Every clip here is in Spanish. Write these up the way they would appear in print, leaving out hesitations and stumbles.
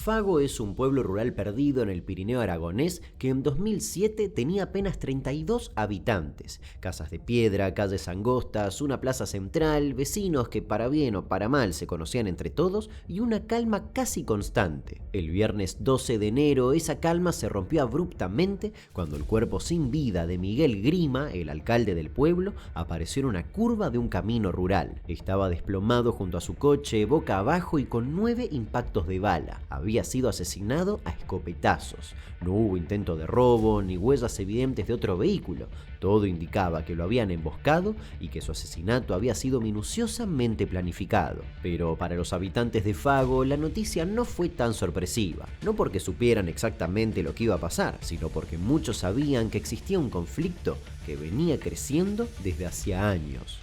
Fago es un pueblo rural perdido en el Pirineo aragonés que en 2007 tenía apenas 32 habitantes. Casas de piedra, calles angostas, una plaza central, vecinos que para bien o para mal se conocían entre todos y una calma casi constante. El viernes 12 de enero esa calma se rompió abruptamente cuando el cuerpo sin vida de Miguel Grima, el alcalde del pueblo, apareció en una curva de un camino rural. Estaba desplomado junto a su coche, boca abajo y con 9 impactos de bala. Había sido asesinado a escopetazos. No hubo intento de robo ni huellas evidentes de otro vehículo. Todo indicaba que lo habían emboscado y que su asesinato había sido minuciosamente planificado. Pero para los habitantes de Fago la noticia no fue tan sorpresiva. No porque supieran exactamente lo que iba a pasar, sino porque muchos sabían que existía un conflicto que venía creciendo desde hacía años.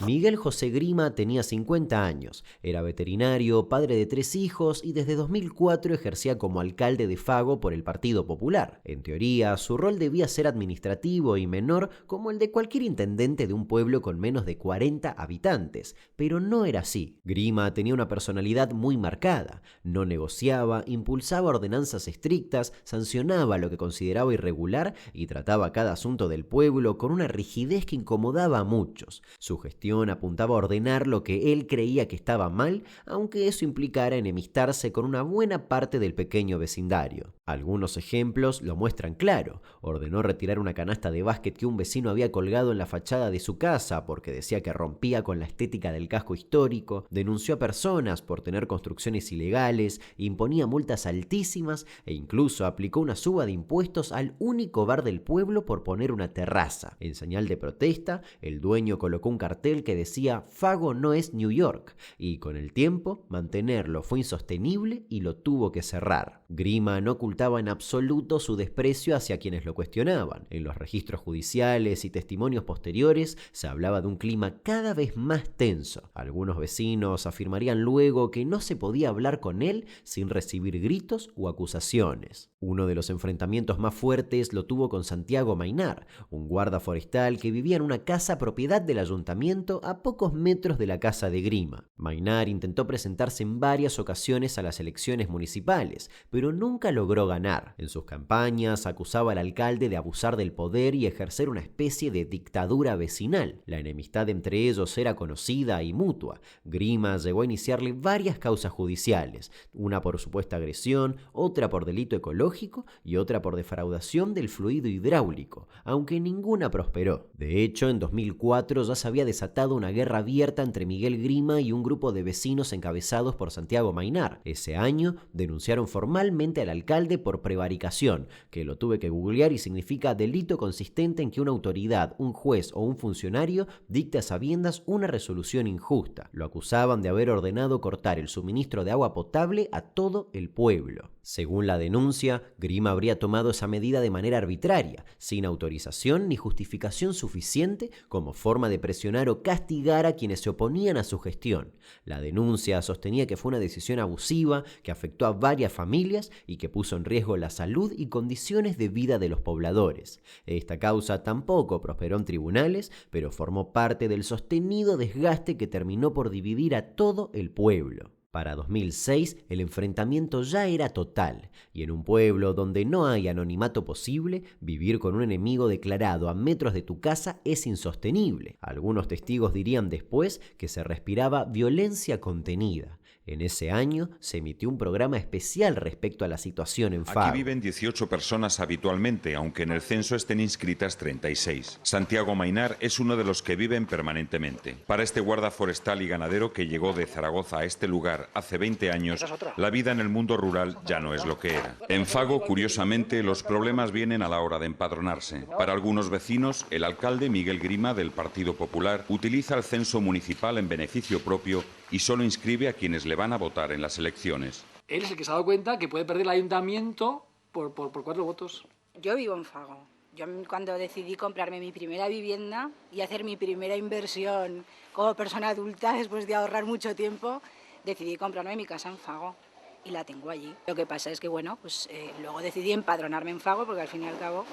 Miguel José Grima tenía 50 años, era veterinario, padre de 3 hijos y desde 2004 ejercía como alcalde de Fago por el Partido Popular. En teoría, su rol debía ser administrativo y menor como el de cualquier intendente de un pueblo con menos de 40 habitantes, pero no era así. Grima tenía una personalidad muy marcada, no negociaba, impulsaba ordenanzas estrictas, sancionaba lo que consideraba irregular y trataba cada asunto del pueblo con una rigidez que incomodaba a muchos. Su gestión apuntaba a ordenar lo que él creía que estaba mal, aunque eso implicara enemistarse con una buena parte del pequeño vecindario. Algunos ejemplos lo muestran claro. Ordenó retirar una canasta de básquet que un vecino había colgado en la fachada de su casa porque decía que rompía con la estética del casco histórico, denunció a personas por tener construcciones ilegales, imponía multas altísimas e incluso aplicó una suba de impuestos al único bar del pueblo por poner una terraza. En señal de protesta, el dueño colocó un cartel que decía «Fago no es New York» y con el tiempo mantenerlo fue insostenible y lo tuvo que cerrar. Grima no ocultaba en absoluto su desprecio hacia quienes lo cuestionaban. En los registros judiciales y testimonios posteriores se hablaba de un clima cada vez más tenso. Algunos vecinos afirmarían luego que no se podía hablar con él sin recibir gritos o acusaciones. Uno de los enfrentamientos más fuertes lo tuvo con Santiago Maynar, un guarda forestal que vivía en una casa propiedad del ayuntamiento a pocos metros de la casa de Grima. Maynar intentó presentarse en varias ocasiones a las elecciones municipales, pero nunca logró ganar. En sus campañas acusaba al alcalde de abusar del poder y ejercer una especie de dictadura vecinal. La enemistad entre ellos era conocida y mutua. Grima llegó a iniciarle varias causas judiciales, una por supuesta agresión, otra por delito ecológico y otra por defraudación del fluido hidráulico, aunque ninguna prosperó. De hecho, en 2004 ya se había desatado una guerra abierta entre Miguel Grima y un grupo de vecinos encabezados por Santiago Maynar. Ese año denunciaron formalmente al alcalde por prevaricación, que lo tuve que googlear y significa delito consistente en que una autoridad, un juez o un funcionario dicte a sabiendas una resolución injusta. Lo acusaban de haber ordenado cortar el suministro de agua potable a todo el pueblo. Según la denuncia, Grima habría tomado esa medida de manera arbitraria, sin autorización ni justificación suficiente, como forma de presionar o castigar a quienes se oponían a su gestión. La denuncia sostenía que fue una decisión abusiva que afectó a varias familias y que puso en riesgo la salud y condiciones de vida de los pobladores. Esta causa tampoco prosperó en tribunales, pero formó parte del sostenido desgaste que terminó por dividir a todo el pueblo. Para 2006 el enfrentamiento ya era total, y en un pueblo donde no hay anonimato posible, vivir con un enemigo declarado a metros de tu casa es insostenible. Algunos testigos dirían después que se respiraba violencia contenida. En ese año se emitió un programa especial respecto a la situación en Fago. Aquí viven 18 personas habitualmente, aunque en el censo estén inscritas 36. Santiago Maynar es uno de los que viven permanentemente. Para este guarda forestal y ganadero que llegó de Zaragoza a este lugar hace 20 años, la vida en el mundo rural ya no es lo que era. En Fago, curiosamente, los problemas vienen a la hora de empadronarse. Para algunos vecinos, el alcalde Miguel Grima, del Partido Popular, utiliza el censo municipal en beneficio propio y solo inscribe a quienes le van a votar en las elecciones. Él es el que se ha dado cuenta que puede perder el ayuntamiento por 4 votos. Yo vivo en Fago. Yo cuando decidí comprarme mi primera vivienda y hacer mi primera inversión como persona adulta, después de ahorrar mucho tiempo, decidí comprarme mi casa en Fago y la tengo allí. Lo que pasa es que, bueno, pues luego decidí empadronarme en Fago porque al fin y al cabo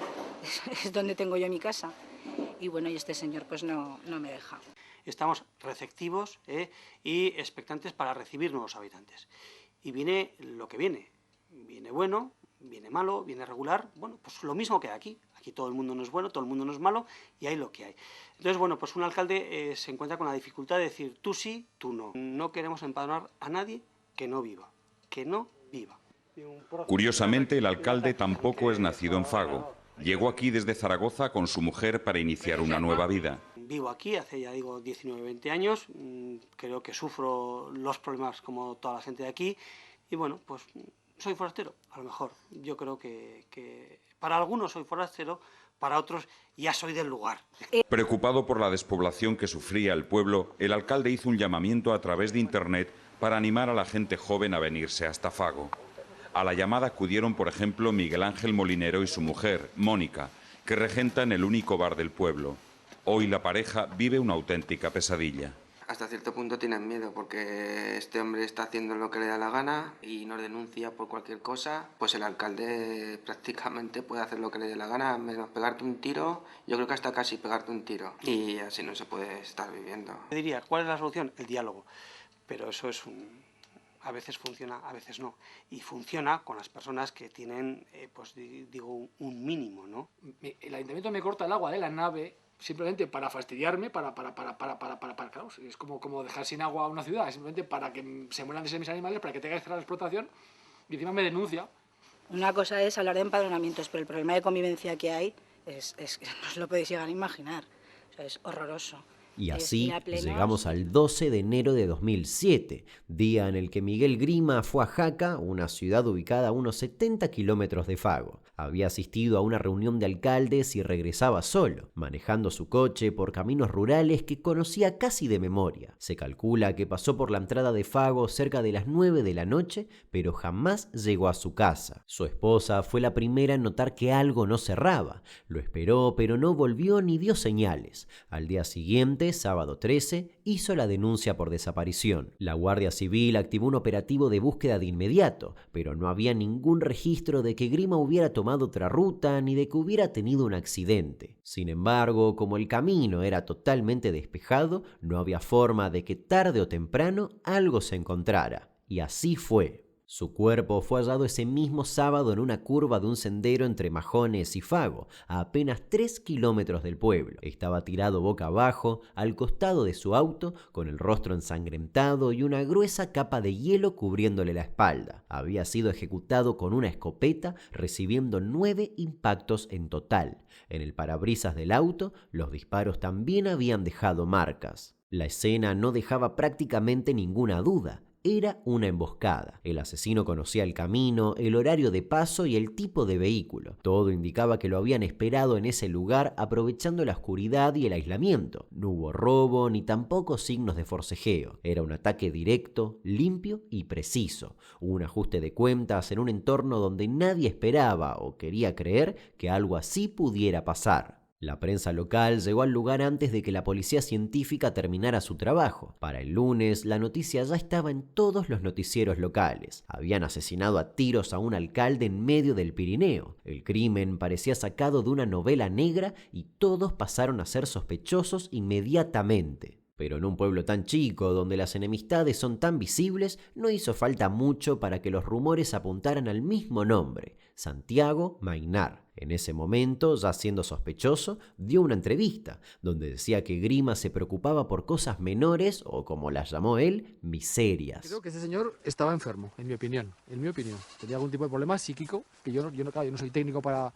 es donde tengo yo mi casa. Y bueno, y este señor pues no me deja. estamos receptivos y expectantes para recibir nuevos habitantes. Y viene lo que viene. Viene bueno, viene malo, viene regular, bueno, pues lo mismo que aquí. Aquí todo el mundo no es bueno, todo el mundo no es malo y hay lo que hay. Entonces, bueno, pues un alcalde se encuentra con la dificultad de decir tú sí, tú no. No queremos empadronar a nadie que no viva, que no viva. Curiosamente, el alcalde tampoco es nacido en Fago. Llegó aquí desde Zaragoza con su mujer para iniciar una nueva vida. Vivo aquí hace, ya digo, 19-20 años. Creo que sufro los problemas como toda la gente de aquí. Y bueno, pues soy forastero, a lo mejor. Yo creo que para algunos soy forastero, para otros ya soy del lugar. Preocupado por la despoblación que sufría el pueblo, el alcalde hizo un llamamiento a través de Internet para animar a la gente joven a venirse hasta Fago. A la llamada acudieron, por ejemplo, Miguel Ángel Molinero y su mujer, Mónica, que regentan el único bar del pueblo. Hoy la pareja vive una auténtica pesadilla. Hasta cierto punto tienen miedo porque este hombre está haciendo lo que le da la gana y nos denuncia por cualquier cosa. Pues el alcalde prácticamente puede hacer lo que le dé la gana, menos pegarte un tiro, yo creo que hasta casi pegarte un tiro. Y así no se puede estar viviendo. Yo diría, ¿cuál es la solución? El diálogo. Pero eso es a veces funciona, a veces no. Y funciona con las personas que tienen, pues digo, un mínimo, ¿no? El ayuntamiento me corta el agua de la nave simplemente para fastidiarme, claro, es como dejar sin agua a una ciudad, simplemente para que se mueran de sed mis animales, para que tenga que cerrar la explotación, y encima me denuncia. Una cosa es hablar de empadronamientos, pero el problema de convivencia que hay es no os lo podéis llegar a imaginar. O sea, es horroroso. Y así llegamos al 12 de enero de 2007, día en el que Miguel Grima fue a Jaca, una ciudad ubicada a unos 70 kilómetros de Fago. Había asistido a una reunión de alcaldes y regresaba solo, manejando su coche por caminos rurales que conocía casi de memoria. Se calcula que pasó por la entrada de Fago cerca de las 9 de la noche, pero jamás llegó a su casa. Su esposa fue la primera en notar que algo no cerraba. Lo esperó, pero no volvió ni dio señales. Al día siguiente, sábado 13, hizo la denuncia por desaparición. La Guardia Civil activó un operativo de búsqueda de inmediato, pero no había ningún registro de que Grima hubiera tomado otra ruta ni de que hubiera tenido un accidente. Sin embargo, como el camino era totalmente despejado, no había forma de que tarde o temprano algo se encontrara. Y así fue. Su cuerpo fue hallado ese mismo sábado en una curva de un sendero entre Majones y Fago, a apenas 3 kilómetros del pueblo. Estaba tirado boca abajo, al costado de su auto, con el rostro ensangrentado y una gruesa capa de hielo cubriéndole la espalda. Había sido ejecutado con una escopeta, recibiendo 9 impactos en total. En el parabrisas del auto, los disparos también habían dejado marcas. La escena no dejaba prácticamente ninguna duda. Era una emboscada. El asesino conocía el camino, el horario de paso y el tipo de vehículo. Todo indicaba que lo habían esperado en ese lugar aprovechando la oscuridad y el aislamiento. No hubo robo ni tampoco signos de forcejeo. Era un ataque directo, limpio y preciso. Un ajuste de cuentas en un entorno donde nadie esperaba o quería creer que algo así pudiera pasar. La prensa local llegó al lugar antes de que la policía científica terminara su trabajo. Para el lunes, la noticia ya estaba en todos los noticieros locales. Habían asesinado a tiros a un alcalde en medio del Pirineo. El crimen parecía sacado de una novela negra y todos pasaron a ser sospechosos inmediatamente. Pero en un pueblo tan chico, donde las enemistades son tan visibles, no hizo falta mucho para que los rumores apuntaran al mismo nombre, Santiago Maynar. En ese momento, ya siendo sospechoso, dio una entrevista, donde decía que Grima se preocupaba por cosas menores, o como las llamó él, miserias. Creo que ese señor estaba enfermo, en mi opinión. Tenía algún tipo de problema psíquico, que yo no soy técnico para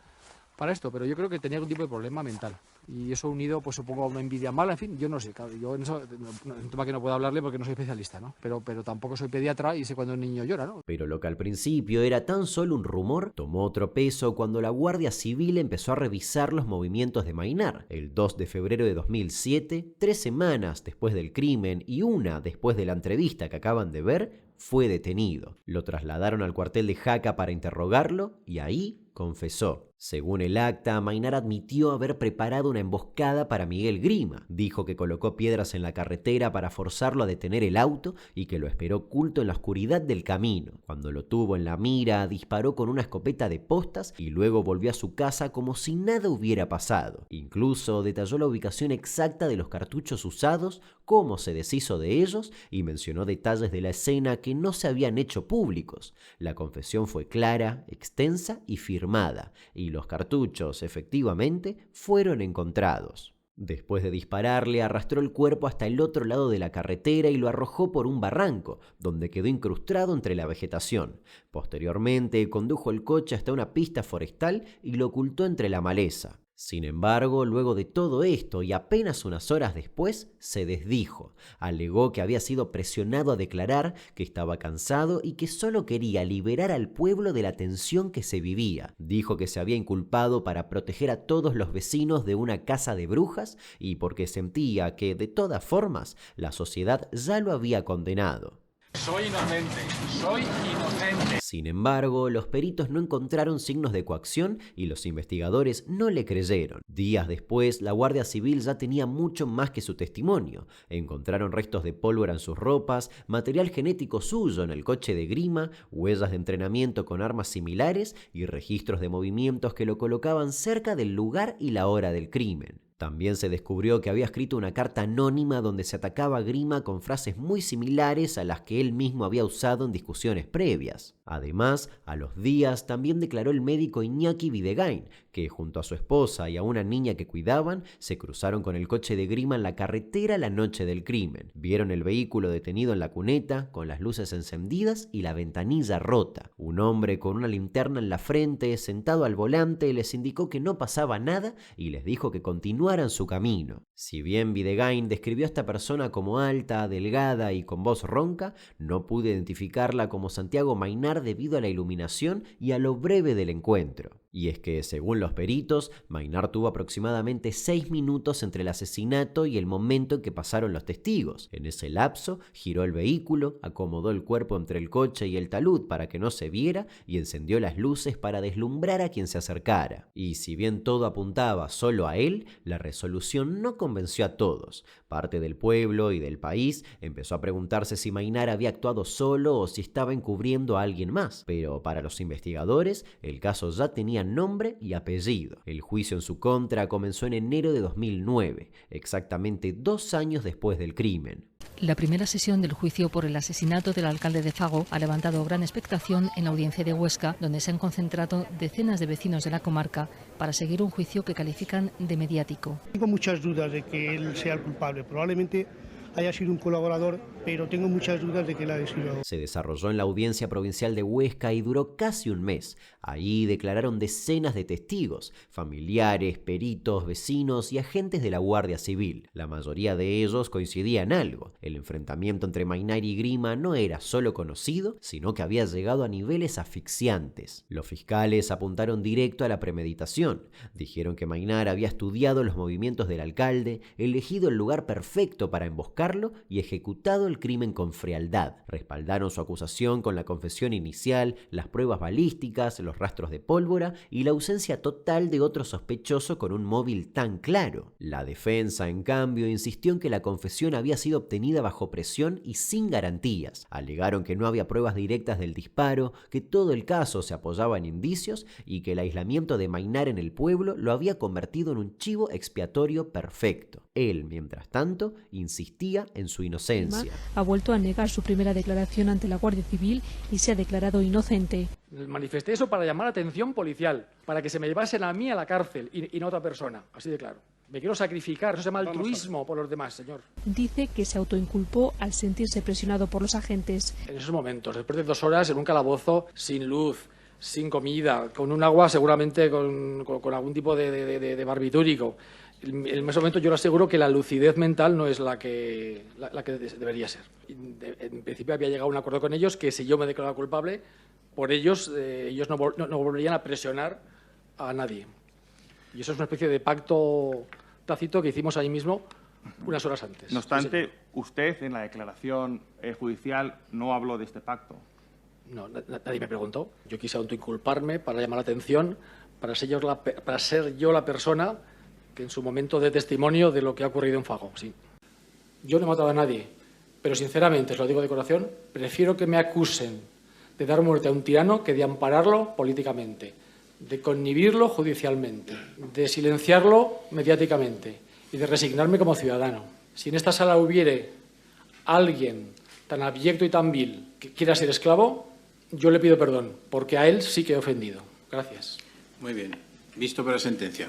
esto, pero yo creo que tenía algún tipo de problema mental. Y eso unido, pues supongo, a una envidia mala, en fin, yo no sé, claro, yo en eso, un tema que no puedo hablarle porque no soy especialista, ¿no? Pero tampoco soy pediatra y sé cuando un niño llora, ¿no? Pero lo que al principio era tan solo un rumor, tomó otro peso cuando la Guardia Civil empezó a revisar los movimientos de Maynar. El 2 de febrero de 2007, 3 semanas después del crimen y una después de la entrevista que acaban de ver, fue detenido. Lo trasladaron al cuartel de Jaca para interrogarlo y ahí confesó. Según el acta, Maynar admitió haber preparado una emboscada para Miguel Grima. Dijo que colocó piedras en la carretera para forzarlo a detener el auto y que lo esperó oculto en la oscuridad del camino. Cuando lo tuvo en la mira, disparó con una escopeta de postas y luego volvió a su casa como si nada hubiera pasado. Incluso detalló la ubicación exacta de los cartuchos usados, cómo se deshizo de ellos y mencionó detalles de la escena que no se habían hecho públicos. La confesión fue clara, extensa y firmada, y los cartuchos, efectivamente, fueron encontrados. Después de dispararle, arrastró el cuerpo hasta el otro lado de la carretera y lo arrojó por un barranco, donde quedó incrustado entre la vegetación. Posteriormente, condujo el coche hasta una pista forestal y lo ocultó entre la maleza. Sin embargo, luego de todo esto y apenas unas horas después, se desdijo. Alegó que había sido presionado a declarar, que estaba cansado y que solo quería liberar al pueblo de la tensión que se vivía. Dijo que se había inculpado para proteger a todos los vecinos de una casa de brujas y porque sentía que, de todas formas, la sociedad ya lo había condenado. Soy inocente, soy inocente. Sin embargo, los peritos no encontraron signos de coacción y los investigadores no le creyeron. Días después, la Guardia Civil ya tenía mucho más que su testimonio. Encontraron restos de pólvora en sus ropas, material genético suyo en el coche de Grima, huellas de entrenamiento con armas similares y registros de movimientos que lo colocaban cerca del lugar y la hora del crimen. También se descubrió que había escrito una carta anónima donde se atacaba a Grima con frases muy similares a las que él mismo había usado en discusiones previas. Además, a los días también declaró el médico Iñaki Videgain, que junto a su esposa y a una niña que cuidaban, se cruzaron con el coche de Grima en la carretera la noche del crimen. Vieron el vehículo detenido en la cuneta, con las luces encendidas y la ventanilla rota. Un hombre con una linterna en la frente, sentado al volante, les indicó que no pasaba nada y les dijo que continuaran su camino. Si bien Videgain describió a esta persona como alta, delgada y con voz ronca, no pudo identificarla como Santiago Maynar debido a la iluminación y a lo breve del encuentro. Y es que, según los peritos, Maynar tuvo aproximadamente 6 minutos entre el asesinato y el momento en que pasaron los testigos. En ese lapso, giró el vehículo, acomodó el cuerpo entre el coche y el talud para que no se viera y encendió las luces para deslumbrar a quien se acercara. Y si bien todo apuntaba solo a él, la resolución no convenció a todos. Parte del pueblo y del país empezó a preguntarse si Maynar había actuado solo o si estaba encubriendo a alguien más. Pero para los investigadores, el caso ya tenía nombre y apellido. El juicio en su contra comenzó en enero de 2009, exactamente 2 años después del crimen. La primera sesión del juicio por el asesinato del alcalde de Fago ha levantado gran expectación en la audiencia de Huesca, donde se han concentrado decenas de vecinos de la comarca para seguir un juicio que califican de mediático. Tengo muchas dudas de que él sea el culpable. Probablemente haya sido un colaborador, pero tengo muchas dudas de que él haya sido. Se desarrolló en la Audiencia Provincial de Huesca y duró casi un mes. Ahí declararon decenas de testigos, familiares, peritos, vecinos y agentes de la Guardia Civil. La mayoría de ellos coincidían en algo. El enfrentamiento entre Maynar y Grima no era solo conocido, sino que había llegado a niveles asfixiantes. Los fiscales apuntaron directo a la premeditación. Dijeron que Maynar había estudiado los movimientos del alcalde, elegido el lugar perfecto para emboscarlo y ejecutado el crimen con frialdad. Respaldaron su acusación con la confesión inicial, las pruebas balísticas, los rastros de pólvora y la ausencia total de otro sospechoso con un móvil tan claro. La defensa, en cambio, insistió en que la confesión había sido obtenida bajo presión y sin garantías. Alegaron que no había pruebas directas del disparo, que todo el caso se apoyaba en indicios y que el aislamiento de Maynar en el pueblo lo había convertido en un chivo expiatorio perfecto. Él, mientras tanto, insistía en su inocencia. Ha vuelto a negar su primera declaración ante la Guardia Civil y se ha declarado inocente. Manifesté eso para llamar la atención policial, para que se me llevasen a mí a la cárcel y no a otra persona, así de claro. Me quiero sacrificar, eso se llama altruismo por los demás, señor. Dice que se autoinculpó al sentirse presionado por los agentes. En esos momentos, después de 2 horas en un calabozo, sin luz, sin comida, con un agua seguramente con algún tipo de barbitúrico. En ese momento yo le aseguro que la lucidez mental no es la que debería ser. En principio había llegado a un acuerdo con ellos que si yo me declaraba culpable, por ellos no volverían a presionar a nadie. Y eso es una especie de pacto tácito que hicimos ahí mismo unas horas antes. No obstante, usted en la declaración judicial no habló de este pacto. No, nadie me preguntó. Yo quise autoinculparme para llamar la atención, para ser yo la persona que en su momento dé testimonio de lo que ha ocurrido en Fago, sí. Yo no he matado a nadie, pero sinceramente, os lo digo de corazón, prefiero que me acusen de dar muerte a un tirano que de ampararlo políticamente, de connibirlo judicialmente, de silenciarlo mediáticamente y de resignarme como ciudadano. Si en esta sala hubiere alguien tan abyecto y tan vil que quiera ser esclavo, yo le pido perdón, porque a él sí que he ofendido. Gracias. Muy bien. Visto para sentencia.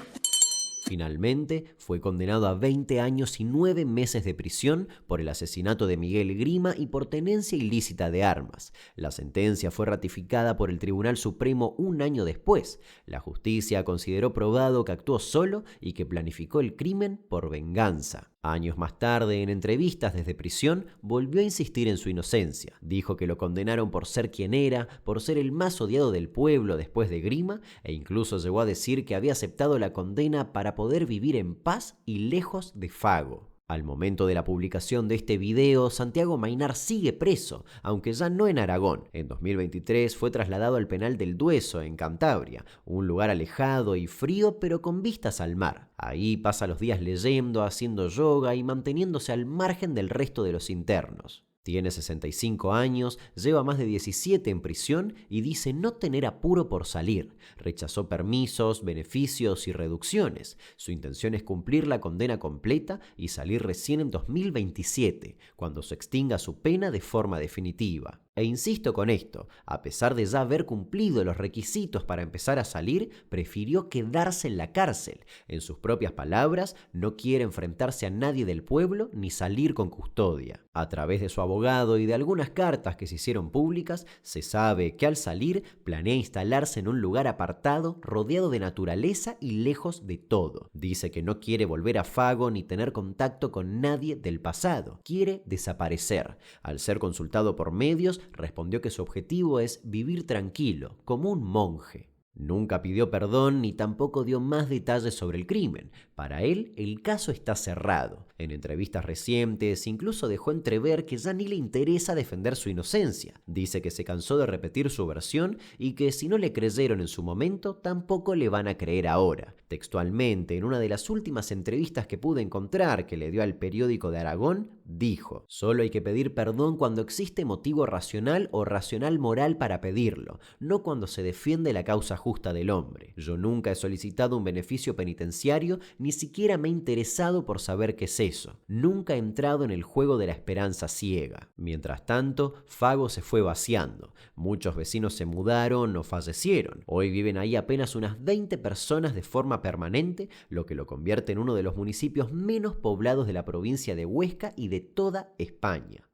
Finalmente, fue condenado a 20 años y 9 meses de prisión por el asesinato de Miguel Grima y por tenencia ilícita de armas. La sentencia fue ratificada por el Tribunal Supremo un año después. La justicia consideró probado que actuó solo y que planificó el crimen por venganza. Años más tarde, en entrevistas desde prisión, volvió a insistir en su inocencia. Dijo que lo condenaron por ser quien era, por ser el más odiado del pueblo después de Grima, e incluso llegó a decir que había aceptado la condena para poder vivir en paz y lejos de Fago. Al momento de la publicación de este video, Santiago Maynar sigue preso, aunque ya no en Aragón. En 2023 fue trasladado al penal del Dueso, en Cantabria, un lugar alejado y frío pero con vistas al mar. Ahí pasa los días leyendo, haciendo yoga y manteniéndose al margen del resto de los internos. Tiene 65 años, lleva más de 17 en prisión y dice no tener apuro por salir. Rechazó permisos, beneficios y reducciones. Su intención es cumplir la condena completa y salir recién en 2027, cuando se extinga su pena de forma definitiva. E insisto con esto, a pesar de ya haber cumplido los requisitos para empezar a salir, prefirió quedarse en la cárcel. En sus propias palabras, no quiere enfrentarse a nadie del pueblo ni salir con custodia. A través de su abogado y de algunas cartas que se hicieron públicas, se sabe que al salir planea instalarse en un lugar apartado, rodeado de naturaleza y lejos de todo. Dice que no quiere volver a Fago ni tener contacto con nadie del pasado. Quiere desaparecer. Al ser consultado por medios, respondió que su objetivo es vivir tranquilo, como un monje. Nunca pidió perdón ni tampoco dio más detalles sobre el crimen. Para él, el caso está cerrado. En entrevistas recientes, incluso dejó entrever que ya ni le interesa defender su inocencia. Dice que se cansó de repetir su versión y que si no le creyeron en su momento, tampoco le van a creer ahora. Textualmente, en una de las últimas entrevistas que pude encontrar que le dio al periódico de Aragón, dijo: «Solo hay que pedir perdón cuando existe motivo racional o racional moral para pedirlo, no cuando se defiende la causa justa del hombre. Yo nunca he solicitado un beneficio penitenciario, ni siquiera me he interesado por saber qué es eso. Nunca he entrado en el juego de la esperanza ciega». Mientras tanto, Fago se fue vaciando. Muchos vecinos se mudaron o fallecieron. Hoy viven ahí apenas unas 20 personas de forma permanente, lo que lo convierte en uno de los municipios menos poblados de la provincia de Huesca y de toda España.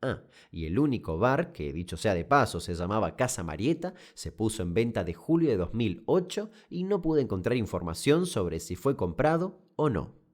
Y el único bar, que dicho sea de paso se llamaba Casa Marieta, se puso en venta de julio de 2008 y no pude encontrar información sobre si fue comprado o no.